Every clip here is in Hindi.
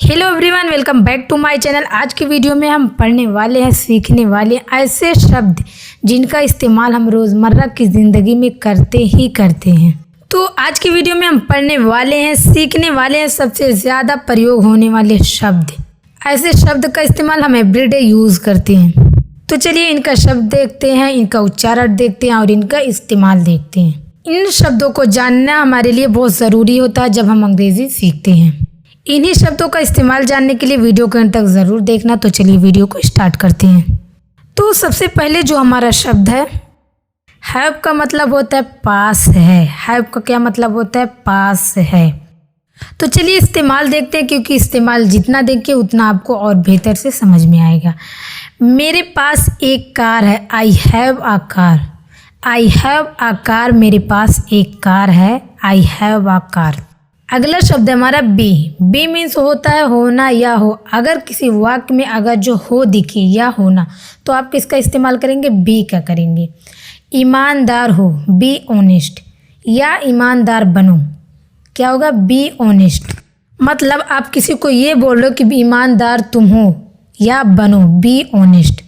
Hello everyone, welcome back to my channel. आज की वीडियो में हम पढ़ने वाले हैं, सीखने वाले हैं ऐसे शब्द जिनका इस्तेमाल हम रोज़मर्रा की ज़िंदगी में करते ही करते हैं। तो आज की वीडियो में हम पढ़ने वाले हैं, सीखने वाले हैं सबसे ज़्यादा प्रयोग होने वाले शब्द, ऐसे शब्द का इस्तेमाल हम एवरीडे यूज़ करते हैं। तो चलिए इनका शब्द देखते हैं, इनका उच्चारण देखते हैं और इनका इस्तेमाल देखते हैं। इन शब्दों को जानना हमारे लिए बहुत ज़रूरी होता है जब हम अंग्रेज़ी सीखते हैं। इन्हीं शब्दों का इस्तेमाल जानने के लिए वीडियो को अंत तक ज़रूर देखना। तो चलिए वीडियो को स्टार्ट करते हैं। तो सबसे पहले जो हमारा शब्द है, हैव का मतलब होता है पास है। हैव का क्या मतलब होता है? पास है। तो चलिए इस्तेमाल देखते हैं, क्योंकि इस्तेमाल जितना देखें उतना आपको और बेहतर से समझ में आएगा। मेरे पास एक कार है। I have a car. I have a car, मेरे पास एक कार है। I have a car. अगला शब्द है हमारा बी। बी मीन्स होता है होना या हो। अगर किसी वाक्य में अगर जो हो दिखे या होना, तो आप किसका इस्तेमाल करेंगे? बी का करेंगे। ईमानदार हो, बी ऑनेस्ट, या ईमानदार बनो, क्या होगा? Be honest. मतलब आप किसी को ये बोल रहे हो कि ईमानदार तुम हो या बनो, बी ऑनेस्ट।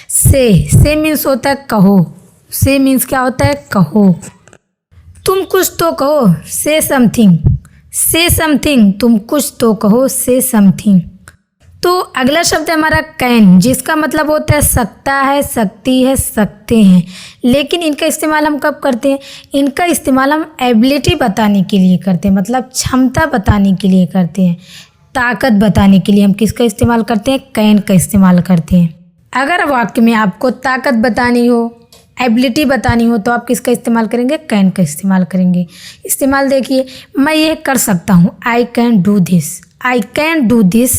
से मीन्स होता है कहो। से मीन्स क्या होता है? कहो। तुम कुछ तो कहो, से समथिंग। से समथिंग, तुम कुछ तो कहो, से समथिंग। तो अगला शब्द है हमारा कैन, जिसका मतलब होता है सकता है, सकती है, सकते हैं। लेकिन इनका इस्तेमाल हम कब करते हैं? इनका इस्तेमाल हम एबिलिटी बताने के लिए करते हैं, मतलब क्षमता बताने के लिए करते हैं, ताकत बताने के लिए हम किसका इस्तेमाल करते हैं? कैन का इस्तेमाल करते हैं। अगर वाक्य में आपको ताकत बतानी हो, एबिलिटी बतानी हो, तो आप किसका इस्तेमाल करेंगे? कैन का इस्तेमाल करेंगे। इस्तेमाल देखिए, मैं ये कर सकता हूँ, I can do this. I can do this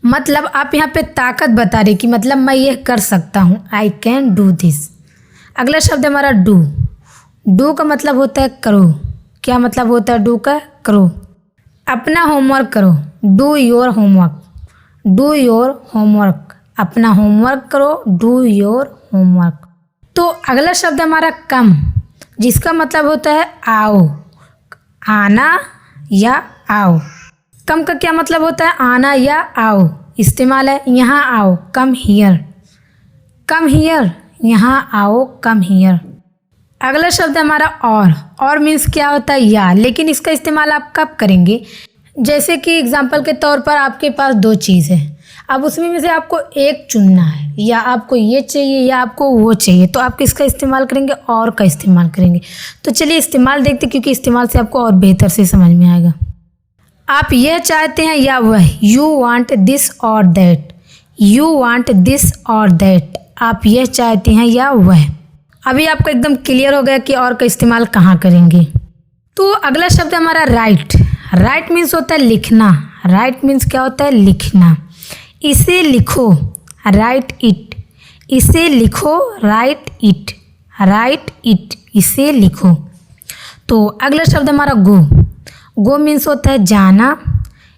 मतलब आप यहाँ पे ताकत बता रहे कि मतलब मैं ये कर सकता हूँ, आई कैन डू दिस। अगला शब्द हमारा डू। डू का मतलब होता है करो। क्या मतलब होता है डू का? करो। अपना होमवर्क करो, do your homework. Do your homework, अपना होमवर्क करो, डू योर होमवर्क। तो अगला शब्द हमारा कम, जिसका मतलब होता है आओ, आना या आओ। कम का क्या मतलब होता है? आना या आओ। इस्तेमाल है यहाँ आओ, कम हियर। कम हियर, यहाँ आओ, कम हियर। अगला शब्द हमारा और मीन्स क्या होता है? या। लेकिन इसका इस्तेमाल आप कब करेंगे? जैसे कि एग्जाम्पल के तौर पर आपके पास दो चीज़ है, अब उसमें में से आपको एक चुनना है, या आपको ये चाहिए या आपको वो चाहिए, तो आप किसका इस्तेमाल करेंगे? और का इस्तेमाल करेंगे। तो चलिए इस्तेमाल देखते, क्योंकि इस्तेमाल से आपको और बेहतर से समझ में आएगा। आप यह चाहते हैं या वह, यू वांट दिस और दैट। यू वांट दिस और दैट, आप यह चाहते हैं या वह। अभी आपको एकदम क्लियर हो गया कि और का इस्तेमाल कहाँ करेंगे। तो अगला शब्द हमारा राइट। राइट मीन्स होता है लिखना। राइट मीन्स क्या होता है? लिखना। इसे लिखो, राइट इट। इसे लिखो, राइट इट। राइट इट, इसे लिखो। तो अगला शब्द हमारा गो। गो मीन्स होता है जाना,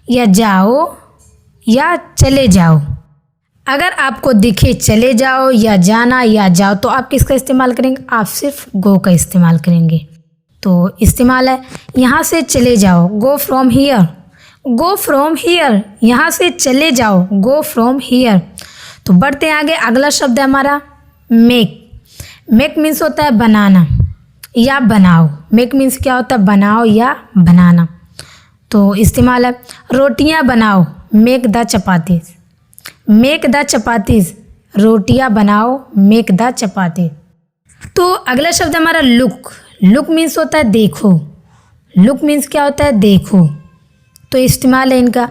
या जाओ, या चले जाओ। अगर आपको दिखे चले जाओ या जाना या जाओ, तो आप किसका इस्तेमाल करेंगे? आप सिर्फ गो का इस्तेमाल करेंगे। तो इस्तेमाल है यहाँ से चले जाओ, go from here. Go from here, यहाँ से चले जाओ, गो फ्रॉम हियर। तो बढ़ते हैं आगे। अगला शब्द है हमारा मेक। मेक मीन्स होता है बनाना या बनाओ। मेक मीन्स क्या होता है? बनाओ या बनाना। तो इस्तेमाल है रोटियां बनाओ, make the chapatis. Make the chapatis, रोटियां बनाओ, मेक द चपाती। तो अगला शब्द हमारा लुक। लुक मीन्स होता है देखो। लुक मीन्स क्या होता है? देखो। तो इस्तेमाल है इनका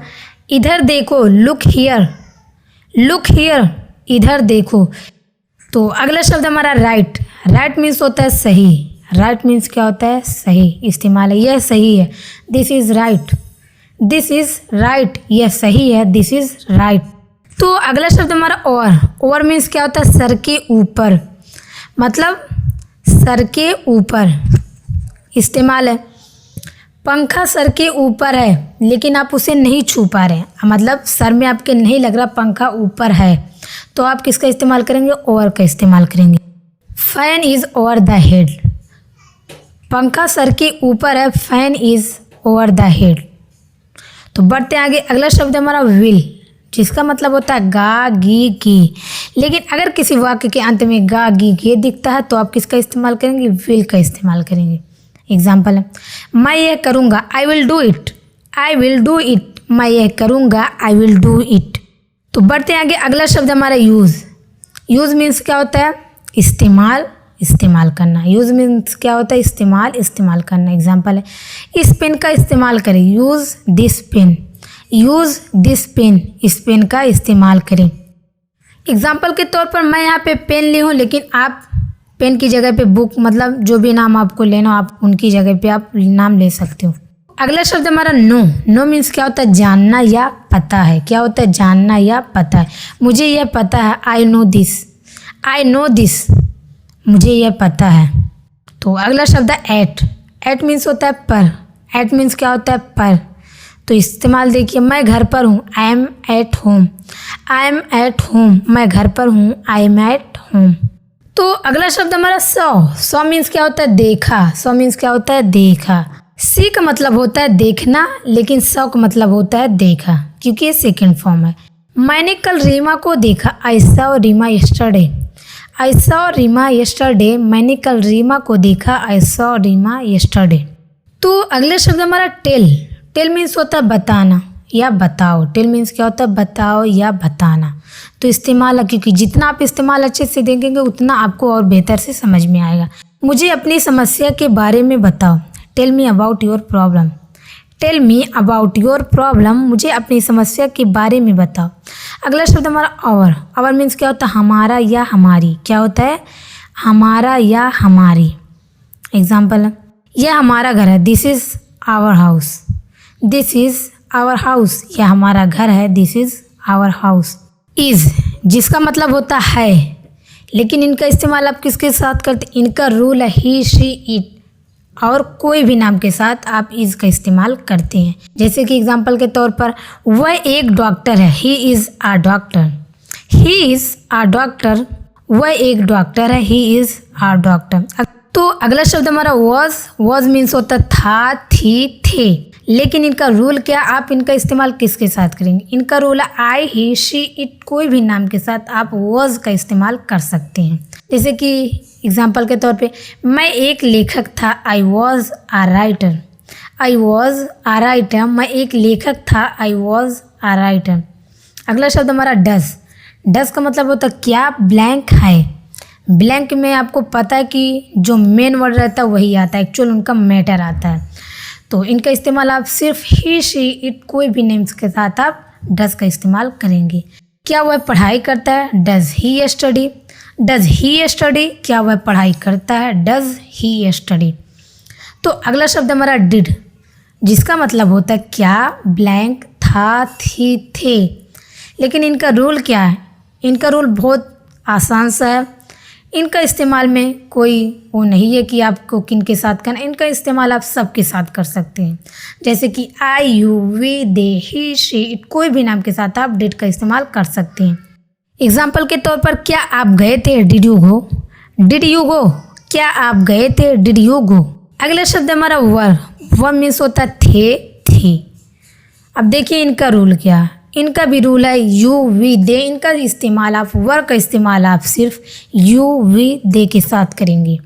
इधर देखो, लुक हियर। लुक हियर, इधर देखो। तो अगला शब्द हमारा राइट। राइट मीन्स होता है सही। राइट मीन्स क्या होता है? सही। इस्तेमाल है यह सही है, this is right. This is right, यह सही है, दिस इज़ राइट। तो अगला शब्द हमारा और मीन्स क्या होता है? सर के ऊपर, मतलब सर के ऊपर। इस्तेमाल है पंखा सर के ऊपर है, लेकिन आप उसे नहीं छू पा रहे हैं, मतलब सर में आपके नहीं लग रहा पंखा ऊपर है, तो आप किसका इस्तेमाल करेंगे? ओवर का इस्तेमाल करेंगे। Fan is over the head. पंखा सर के ऊपर है, fan is over the head. तो बढ़ते आगे, अगला शब्द हमारा विल, जिसका मतलब होता है गा गी की। लेकिन अगर किसी वाक्य के अंत में गा गी गे दिखता है तो आप किसका इस्तेमाल करेंगे? विल का इस्तेमाल करेंगे। एग्जाम्पल है, मैं यह करूँगा, I will do it, I will do it, मैं यह करूँगा, आई विल डू इट। तो बढ़ते आगे, अगला शब्द हमारा यूज़। यूज़ मीन्स क्या होता है? इस्तेमाल, इस्तेमाल करना। यूज़ मीन्स क्या होता है? इस्तेमाल, इस्तेमाल करना। एग्जाम्पल है, इस पेन का इस्तेमाल करें, use this pen, use this pen, इस पेन का इस्तेमाल करें। एग्जाम्पल के तौर पर मैं यहाँ पे पेन ली हूँ, लेकिन आप पेन की जगह पे बुक, मतलब जो भी नाम आपको लेना हो आप उनकी जगह पे आप नाम ले सकते हो। अगला शब्द हमारा नो। नो मीन्स क्या होता है? जानना या पता है। क्या होता है? जानना या पता है। मुझे यह पता है, I know this, I know this, मुझे यह पता है। तो अगला शब्द है एट। एट मीन्स होता है पर। एट मीन्स क्या होता है? पर। तो इस्तेमाल देखिए, मैं घर पर हूँ, I M at home, I am at home, मैं घर पर हूँ, आई एम एट होम। तो अगला शब्द हमारा सॉ। सॉ मीन्स क्या होता है? देखा। सॉ मीन्स क्या होता है? देखा। सी का मतलब होता है देखना, लेकिन सॉ का मतलब होता है देखा, क्योंकि ये सेकेंड फॉर्म है। मैंने कल रीमा को देखा, I saw Reema yesterday, I saw Reema yesterday, मैंने कल रीमा को देखा, आई सॉ रीमा यस्टरडे। तो अगला शब्द हमारा टेल। टेल मीन्स होता है बताना या बताओ। टेल मीन्स क्या होता है? बताओ या बताना। तो इस्तेमाल है, क्योंकि जितना आप इस्तेमाल अच्छे से देखेंगे उतना आपको और बेहतर से समझ में आएगा। मुझे अपनी समस्या के बारे में बताओ, tell me about your problem, tell me about your problem, मुझे अपनी समस्या के बारे में बताओ। अगला शब्द हमारा आवर। आवर मीन्स क्या होता है? हमारा या हमारी। क्या होता है? हमारा या हमारी। एग्जाम्पल है, यह हमारा घर है, this is our house, this is our house, यह हमारा घर है, this is our house. Is, जिसका मतलब होता है, लेकिन इनका इस्तेमाल आप किसके साथ करते? इनका रूल है ही, शी, इट, और कोई भी नाम के साथ आप इज़ का इस्तेमाल करते हैं। जैसे कि एग्जाम्पल के तौर पर, वह एक डॉक्टर है, he is a doctor, he is a doctor, वह एक डॉक्टर है, ही इज़ आ डॉक्टर। तो अगला शब्द हमारा वॉज। वॉज मीन्स होता था, थी, थे, लेकिन इनका रूल क्या? आप इनका इस्तेमाल किसके साथ करेंगे? इनका रूल है आई, ही, शी, इट, कोई भी नाम के साथ आप वॉज का इस्तेमाल कर सकते हैं। जैसे कि एग्जाम्पल के तौर पे, मैं एक लेखक था, I was a writer, I was a writer, मैं एक लेखक था, आई वॉज आ राइटर। अगला शब्द हमारा डज। डज का मतलब होता है क्या? ब्लैंक है। ब्लैंक में आपको पता है कि जो मेन वर्ड रहता है वही आता है, एक्चुअल उनका मैटर आता है। तो इनका इस्तेमाल आप सिर्फ ही, शी, इट, कोई भी नेम्स के साथ आप डज का इस्तेमाल करेंगे। क्या वह पढ़ाई करता है? Does he study, does he study, क्या वह पढ़ाई करता है? Does he study. तो अगला शब्द हमारा डिड, जिसका मतलब होता है क्या? ब्लैंक, था, थी, थे, लेकिन इनका रूल क्या है? इनका रूल बहुत आसान सा है। इनका इस्तेमाल में कोई वो नहीं है कि आपको किन के साथ करना, इनका इस्तेमाल आप सबके साथ कर सकते हैं। जैसे कि I, you, we, they, he, she, it, कोई भी नाम के साथ आप डिड का इस्तेमाल कर सकते हैं। एग्जाम्पल के तौर पर, क्या आप गए थे? Did you go, did you go, क्या आप गए थे? Did you go. अगला शब्द हमारा वर। वर मीन्स होता थे, थी। अब देखिए इनका रूल क्या है? इनका भी रूल है यू, वी, दे। इनका इस्तेमाल आप, वर का इस्तेमाल आप सिर्फ यू, वी, दे के साथ करेंगे।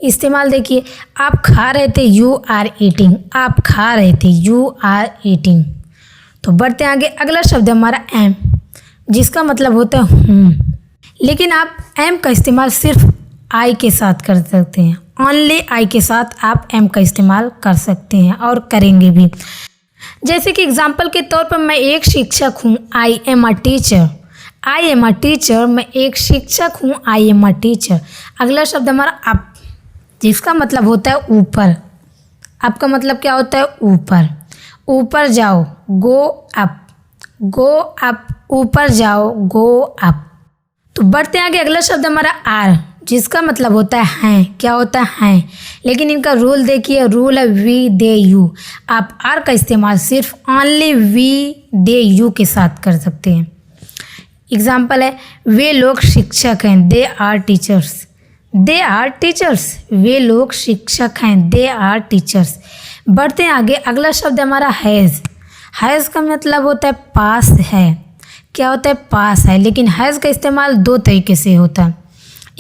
इस्तेमाल देखिए, आप खा रहे थे, यू आर ईटिंग, आप खा रहे थे, यू आर ईटिंग। तो बढ़ते आगे, अगला शब्द हमारा एम, जिसका मतलब होता है हूँ, लेकिन आप एम का इस्तेमाल सिर्फ आई के साथ कर सकते हैं। ओनली आई के साथ आप एम का इस्तेमाल कर सकते हैं और करेंगे भी। जैसे कि एग्जाम्पल के तौर पर, मैं एक शिक्षक हूँ, I am a teacher, I am a teacher, मैं एक शिक्षक हूँ, आई एम अ टीचर। अगला शब्द हमारा अप, जिसका मतलब होता है ऊपर। आपका मतलब क्या होता है? ऊपर। ऊपर जाओ, गो अप, गो अप, ऊपर जाओ, गो अप। तो बढ़ते आगे, अगला शब्द हमारा आर, जिसका मतलब होता है हैं। क्या होता है? हैं। लेकिन इनका रूल देखिए, रूल है वी, दे, यू। आप आर का इस्तेमाल सिर्फ ओनली वी, दे, यू के साथ कर सकते हैं। एग्जाम्पल है, वे लोग शिक्षक हैं, they are teachers, they are teachers, वे लोग शिक्षक हैं, दे आर टीचर्स। बढ़ते आगे, अगला शब्द हमारा हैज़। हैज़ का मतलब होता है पास है, क्या होता है पास है, लेकिन हैज़ का इस्तेमाल दो तरीके से होता है,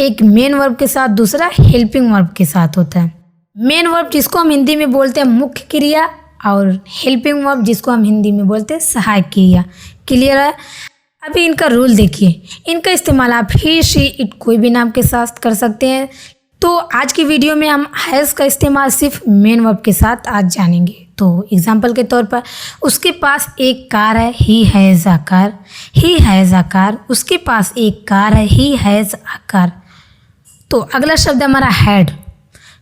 एक मेन वर्ब के साथ, दूसरा हेल्पिंग वर्ब के साथ होता है। मेन वर्ब जिसको हम हिंदी में बोलते हैं मुख्य क्रिया, और हेल्पिंग वर्ब जिसको हम हिंदी में बोलते हैं सहायक क्रिया। क्लियर है? अभी इनका रूल देखिए, इनका इस्तेमाल आप ही, शी, इट कोई भी नाम के साथ कर सकते हैं। तो आज की वीडियो में हम हैज़ का इस्तेमाल सिर्फ मेन वर्ब के साथ आज जानेंगे। तो एग्जाम्पल के तौर पर उसके पास एक कार है, he has a car, he has a car. उसके पास एक कार है, ही हैज़ अ कार। तो अगला शब्द हमारा हैड,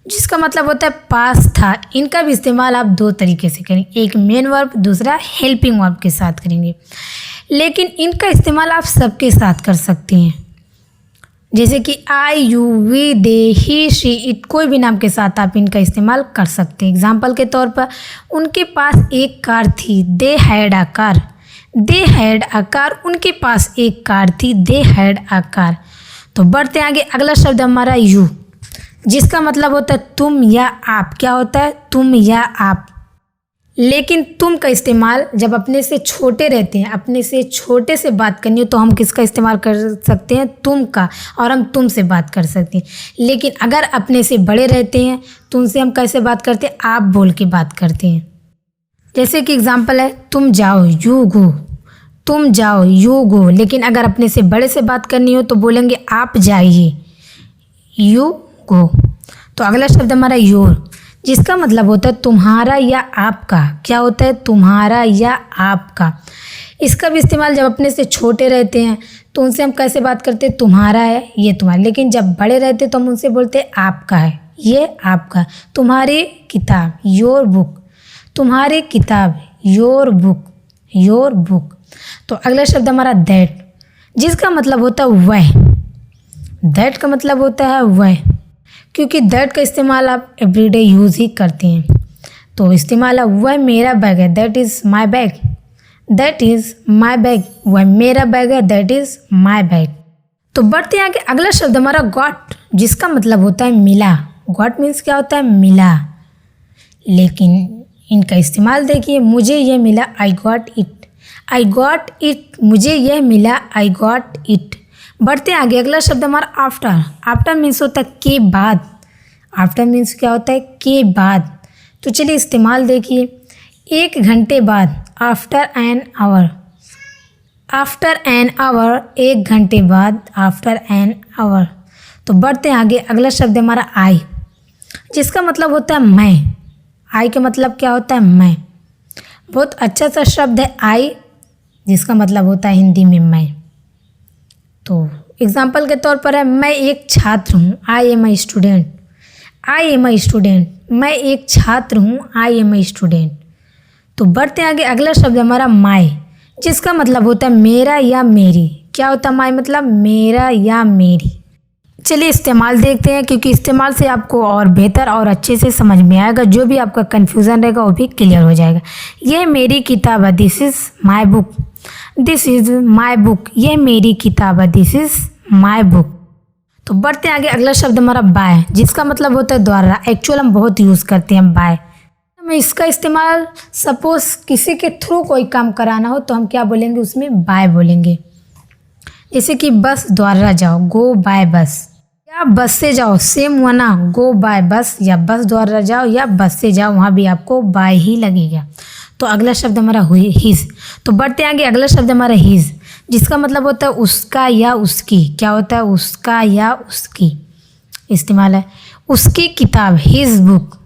जिसका मतलब होता है पास था। इनका भी इस्तेमाल आप दो तरीके से करेंगे, एक मेन वर्ब, दूसरा हेल्पिंग वर्ब के साथ करेंगे, लेकिन इनका इस्तेमाल आप सबके साथ कर सकते हैं। जैसे कि I, you, we, they, he, she, it कोई भी नाम के साथ आप इनका इस्तेमाल कर सकते हैं। एग्जाम्पल के तौर पर उनके पास एक कार थी, they had a car, they had a car. उनके पास एक कार थी, दे हैड अ कार। तो बढ़ते आगे, अगला शब्द हमारा यू, जिसका मतलब होता है तुम या आप। क्या होता है? तुम या आप। लेकिन तुम का इस्तेमाल जब अपने से छोटे रहते हैं, अपने से छोटे से बात करनी हो तो हम किसका इस्तेमाल कर सकते हैं? तुम का, और हम तुम से बात कर सकते हैं। लेकिन अगर अपने से बड़े रहते हैं तो उनसे हम कैसे बात करते हैं? आप बोल के बात करते हैं। जैसे कि एग्जाम्पल है, तुम जाओ, यू गो, तुम जाओ, यू गो। लेकिन अगर अपने से बड़े से बात करनी हो तो बोलेंगे आप जाइए, यू गो। तो अगला शब्द हमारा योर, जिसका मतलब होता है तुम्हारा या आपका। क्या होता है? तुम्हारा या आपका। इसका भी इस्तेमाल जब अपने से छोटे रहते हैं तो उनसे हम कैसे बात करते हैं? तुम्हारा है, ये तुम्हारा। लेकिन जब बड़े रहते तो हम उनसे बोलते हैं आपका है, ये आपका। तुम्हारी किताब, योर बुक, तुम्हारी किताब, योर बुक, योर बुक। तो अगला शब्द हमारा दैट, जिसका मतलब होता है वह। दैट का मतलब होता है वह, क्योंकि दैट का इस्तेमाल आप एवरीडे यूज़ ही करते हैं। तो इस्तेमाल है वह मेरा बैग है, that is my bag, that is my bag. वह मेरा बैग है, दैट इज़ माई बैग। तो बढ़ते हैं आगे, अगला शब्द हमारा गॉट, जिसका मतलब होता है मिला। गॉट मीन्स क्या होता है? मिला। लेकिन इनका इस्तेमाल देखिए, मुझे ये मिला, I got it, I got it. मुझे यह मिला, आई गॉट इट। बढ़ते आगे, अगला शब्द हमारा आफ्टर। आफ्टर मीन्स होता है के बाद। आफ्टर मीन्स क्या होता है? के बाद। तो चलिए इस्तेमाल देखिए, एक घंटे बाद, after an hour, after an hour, एक घंटे बाद, आफ्टर एन आवर। तो बढ़ते आगे, अगला शब्द हमारा आई, जिसका मतलब होता है मैं। आई का मतलब क्या होता है? मैं। बहुत अच्छा सा शब्द है आई, जिसका मतलब होता है हिंदी में मैं। तो एग्जाम्पल के तौर पर है, मैं एक छात्र हूँ, I am a student, I am a student. मैं एक छात्र हूँ, आई एम ए स्टूडेंट। तो बढ़ते आगे, अगला शब्द हमारा माई, जिसका मतलब होता है मेरा या मेरी। क्या होता है माई? मतलब मेरा या मेरी। चलिए इस्तेमाल देखते हैं, क्योंकि इस्तेमाल से आपको और बेहतर और अच्छे से समझ में आएगा। जो भी आपका कन्फ्यूज़न रहेगा वो भी क्लियर हो जाएगा। यह मेरी किताब है, this is my book, this is my book. यह मेरी किताब है, दिस इज़ माई बुक। तो बढ़ते आगे, अगला शब्द हमारा बाय, जिसका मतलब होता है द्वारा। एक्चुअल हम बहुत यूज़ करते हैं बाय। हमें इसका इस्तेमाल सपोज किसी के थ्रू कोई काम कराना हो तो हम क्या बोलेंगे? उसमें बाय बोलेंगे। जैसे कि बस द्वारा जाओ, गो बाय बस, या बस से जाओ, सेम हुआ ना, गो बाय बस, या बस द्वारा जाओ या बस से जाओ, वहाँ भी आपको बाय ही लगेगा। तो अगला शब्द हमारा हिज। तो बढ़ते आगे, अगला शब्द हमारा हिज, जिसका मतलब होता है उसका या उसकी। क्या होता है? उसका या उसकी। इस्तेमाल है उसकी किताब, हिज बुक,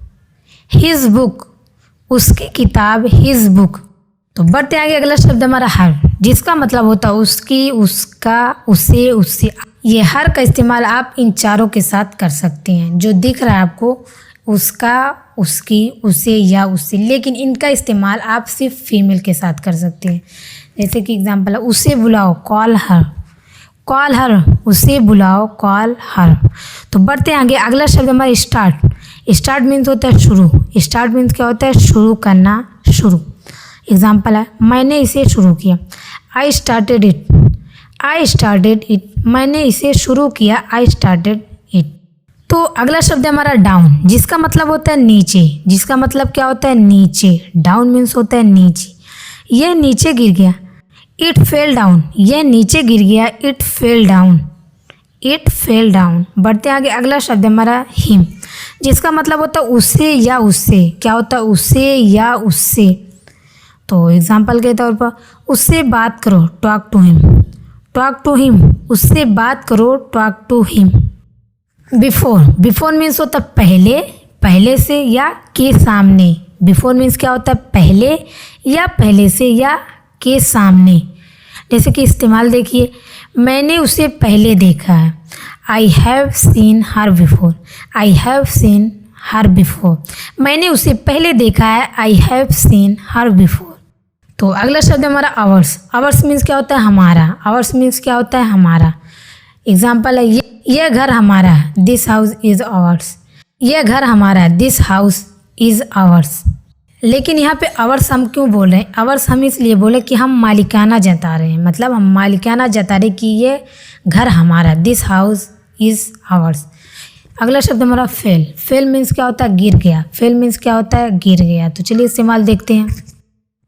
हिज बुक, उसकी किताब, हिज बुक। तो बढ़ते आगे, अगला शब्द हमारा हर, जिसका मतलब होता है उसकी, उसका, उसे, उससे। ये हर का इस्तेमाल आप इन चारों के साथ कर सकते हैं जो दिख रहा है आपको, उसका, उसकी, उसे या उससे। लेकिन इनका इस्तेमाल आप सिर्फ फीमेल के साथ कर सकते हैं। जैसे कि एग्जाम्पल है, उसे बुलाओ, कॉल हर, कॉल हर, उसे बुलाओ, कॉल हर। तो बढ़ते आगे, अगला शब्द हमारा स्टार्ट। स्टार्ट मीन्स होता है शुरू। स्टार्ट मीन्स क्या होता है? शुरू करना, शुरू। एग्जाम्पल है, मैंने इसे शुरू किया, I started it, I started it. मैंने इसे शुरू किया, आई स्टार्टेड इट। तो अगला शब्द है हमारा डाउन, जिसका मतलब होता है नीचे। जिसका मतलब क्या होता है? नीचे। डाउन मीन्स होता है नीचे। यह नीचे गिर गया, इट फेल डाउन, यह नीचे गिर गया, it fell down, it fell down. बढ़ते आगे, अगला शब्द है हमारा हिम, जिसका मतलब होता है उससे या उससे। क्या होता है? उससे या उससे। तो एग्जाम्पल के तौर पर उससे बात करो, talk to him, talk to him, उससे बात करो, talk to him. Before, before means होता है पहले, पहले से या के सामने। बिफोर मीन्स क्या होता है? पहले या पहले से या के सामने। जैसे कि इस्तेमाल देखिए, मैंने उसे पहले देखा है, I have seen her before, I have seen her before. मैंने उसे पहले देखा है, I have seen her before. तो अगला शब्द है हमारा आवर्स। आवर्स मीन्स क्या होता है? हमारा। आवर्स मीन्स क्या होता है? हमारा। एग्जाम्पल है, यह घर हमारा है, दिस हाउस इज़ आवर्स, यह घर हमारा है, दिस हाउस इज़ आवर्स। लेकिन यहाँ पे आवर्स हम क्यों बोल रहे हैं? आवर्स हम इसलिए बोले कि हम मालिकाना जता रहे हैं, मतलब हम मालिकाना जता रहे कि ये घर हमारा, दिस हाउस इज़ आवर्स। अगला शब्द हमारा फेल। फेल मीन्स क्या होता है? गिर गया। फेल मीन्स क्या होता है? गिर गया। तो चलिए इस्तेमाल देखते हैं।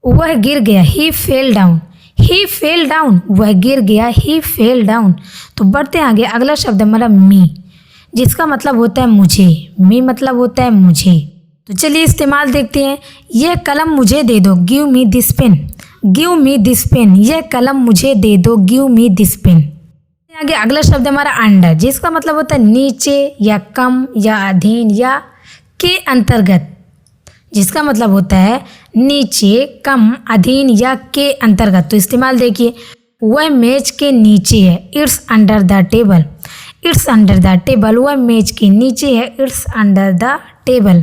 वह गिर गया, ही फेल डाउन, ही फेल डाउन, वह गिर गया, ही फेल डाउन। तो बढ़ते आगे, अगला शब्द हमारा मी, जिसका मतलब होता है मुझे। मी मतलब होता है मुझे। तो चलिए इस्तेमाल देखते हैं। यह कलम मुझे दे दो, give me this pen, give me this pen, यह कलम मुझे दे दो, गिव मी दिस पेन। आगे अगला शब्द हमारा अंडर, जिसका मतलब होता है नीचे या कम या अधीन या के अंतर्गत, जिसका मतलब होता है नीचे, कम, अधीन या के अंतर्गत। तो इस्तेमाल देखिए, वह मेज के नीचे है, it's under the table, it's under the table, वह मेज के नीचे है, इट्स अंडर द टेबल।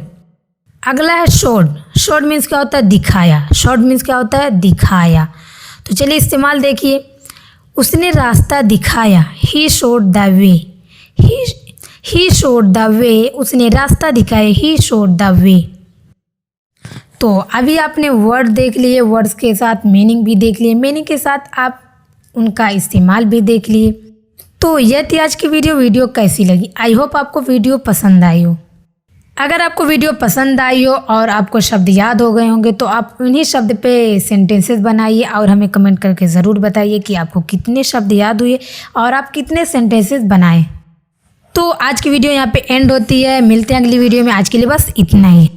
अगला है शोड। शोड मीन्स क्या होता है? दिखाया। शोड मीन्स क्या होता है? दिखाया। तो चलिए इस्तेमाल देखिए, उसने रास्ता दिखाया, he showed the way, he showed the way, उसने रास्ता दिखाया, ही शोड द वे। तो अभी आपने वर्ड देख लिए, वर्ड्स के साथ मीनिंग भी देख लिए, मीनिंग के साथ आप उनका इस्तेमाल भी देख लिए। तो यह थी आज की वीडियो। वीडियो कैसी लगी? आई होप आपको वीडियो पसंद आई हो। अगर आपको वीडियो पसंद आई हो और आपको शब्द याद हो गए होंगे तो आप उन्हीं शब्द पे सेंटेंसेस बनाइए और हमें कमेंट करके ज़रूर बताइए कि आपको कितने शब्द याद हुए और आप कितने सेंटेंसेस बनाए। तो आज की वीडियो यहाँ पे एंड होती है। मिलते हैं अगली वीडियो में। आज के लिए बस इतना ही।